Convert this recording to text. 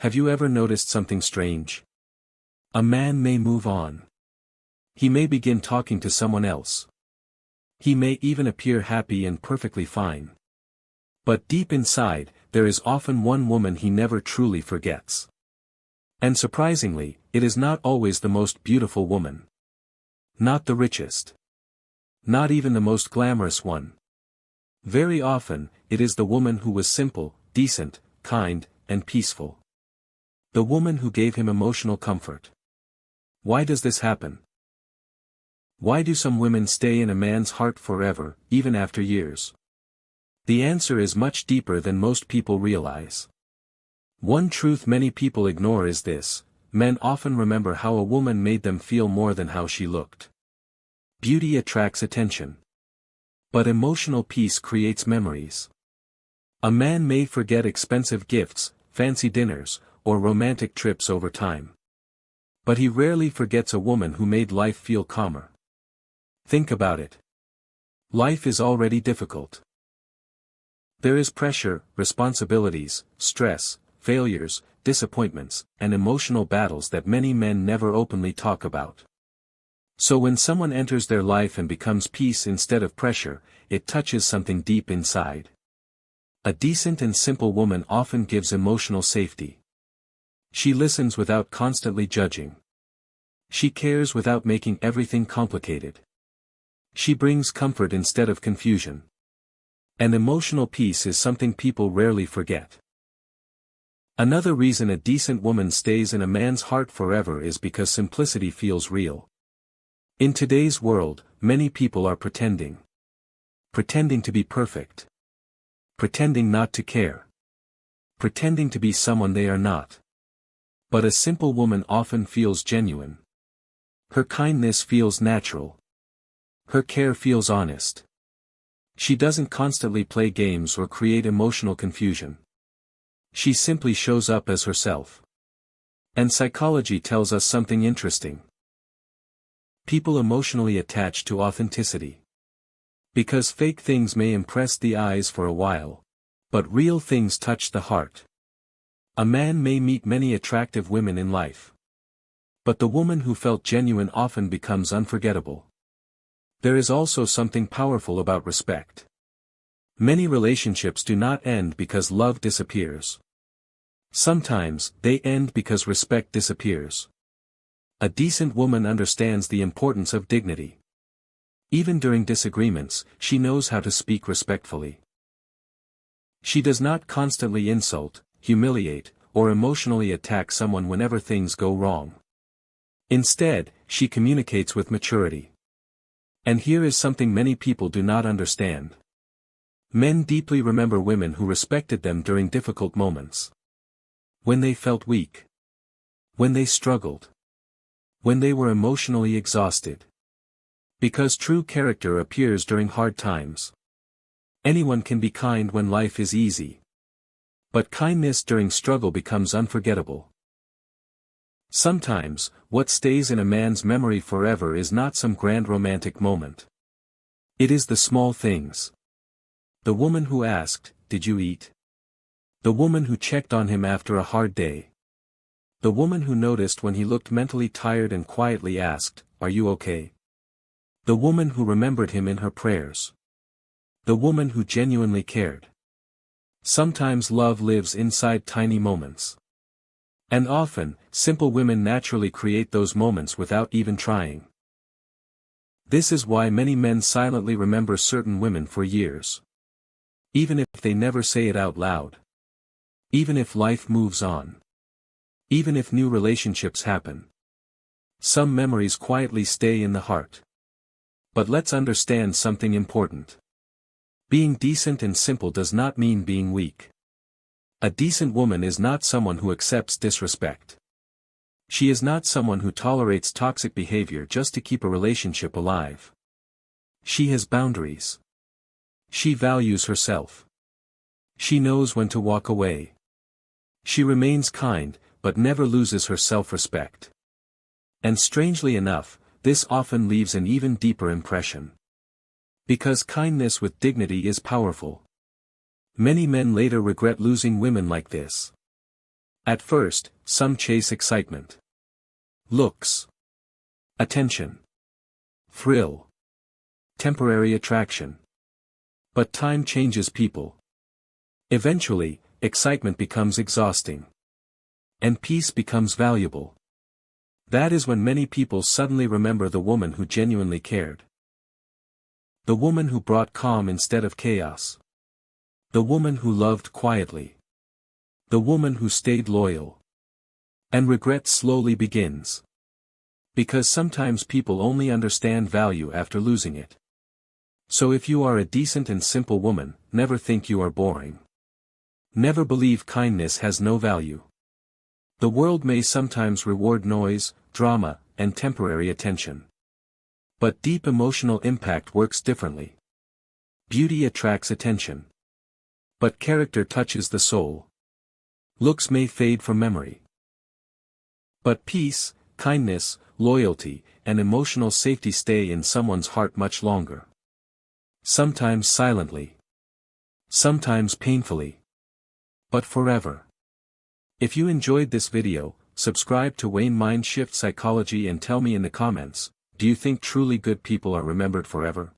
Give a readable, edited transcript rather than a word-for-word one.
Have you ever noticed something strange? A man may move on. He may begin talking to someone else. He may even appear happy and perfectly fine. But deep inside, there is often one woman he never truly forgets. And surprisingly, it is not always the most beautiful woman. Not the richest. Not even the most glamorous one. Very often, it is the woman who was simple, decent, kind, and peaceful. The woman who gave him emotional comfort. Why does this happen? Why do some women stay in a man's heart forever, even after years? The answer is much deeper than most people realize. One truth many people ignore is this: men often remember how a woman made them feel more than how she looked. Beauty attracts attention. But emotional peace creates memories. A man may forget expensive gifts, fancy dinners, or romantic trips over time. But he rarely forgets a woman who made life feel calmer. Think about it. Life is already difficult. There is pressure, responsibilities, stress, failures, disappointments, and emotional battles that many men never openly talk about. So when someone enters their life and becomes peace instead of pressure, it touches something deep inside. A decent and simple woman often gives emotional safety. She listens without constantly judging. She cares without making everything complicated. She brings comfort instead of confusion. And emotional peace is something people rarely forget. Another reason a decent woman stays in a man's heart forever is because simplicity feels real. In today's world, many people are pretending. Pretending to be perfect. Pretending not to care. Pretending to be someone they are not. But a simple woman often feels genuine. Her kindness feels natural. Her care feels honest. She doesn't constantly play games or create emotional confusion. She simply shows up as herself. And psychology tells us something interesting. People emotionally attach to authenticity. Because fake things may impress the eyes for a while, but real things touch the heart. A man may meet many attractive women in life. But the woman who felt genuine often becomes unforgettable. There is also something powerful about respect. Many relationships do not end because love disappears. Sometimes, they end because respect disappears. A decent woman understands the importance of dignity. Even during disagreements, she knows how to speak respectfully. She does not constantly insult, humiliate, or emotionally attack someone whenever things go wrong. Instead, she communicates with maturity. And here is something many people do not understand. Men deeply remember women who respected them during difficult moments. When they felt weak. When they struggled. When they were emotionally exhausted. Because true character appears during hard times. Anyone can be kind when life is easy. But kindness during struggle becomes unforgettable. Sometimes, what stays in a man's memory forever is not some grand romantic moment. It is the small things. The woman who asked, "Did you eat?" The woman who checked on him after a hard day. The woman who noticed when he looked mentally tired and quietly asked, "Are you okay?" The woman who remembered him in her prayers. The woman who genuinely cared. Sometimes love lives inside tiny moments. And often, simple women naturally create those moments without even trying. This is why many men silently remember certain women for years. Even if they never say it out loud. Even if life moves on. Even if new relationships happen. Some memories quietly stay in the heart. But let's understand something important. Being decent and simple does not mean being weak. A decent woman is not someone who accepts disrespect. She is not someone who tolerates toxic behavior just to keep a relationship alive. She has boundaries. She values herself. She knows when to walk away. She remains kind, but never loses her self-respect. And strangely enough, this often leaves an even deeper impression. Because kindness with dignity is powerful. Many men later regret losing women like this. At first, some chase excitement, looks, attention, thrill, temporary attraction. But time changes people. Eventually, excitement becomes exhausting. And peace becomes valuable. That is when many people suddenly remember the woman who genuinely cared. The woman who brought calm instead of chaos. The woman who loved quietly. The woman who stayed loyal. And regret slowly begins. Because sometimes people only understand value after losing it. So if you are a decent and simple woman, never think you are boring. Never believe kindness has no value. The world may sometimes reward noise, drama, and temporary attention. But deep emotional impact works differently. Beauty attracts attention. But character touches the soul. Looks may fade from memory. But peace, kindness, loyalty, and emotional safety stay in someone's heart much longer. Sometimes silently. Sometimes painfully. But forever. If you enjoyed this video, subscribe to Wayne Mind Shift Psychology and tell me in the comments, do you think truly good people are remembered forever?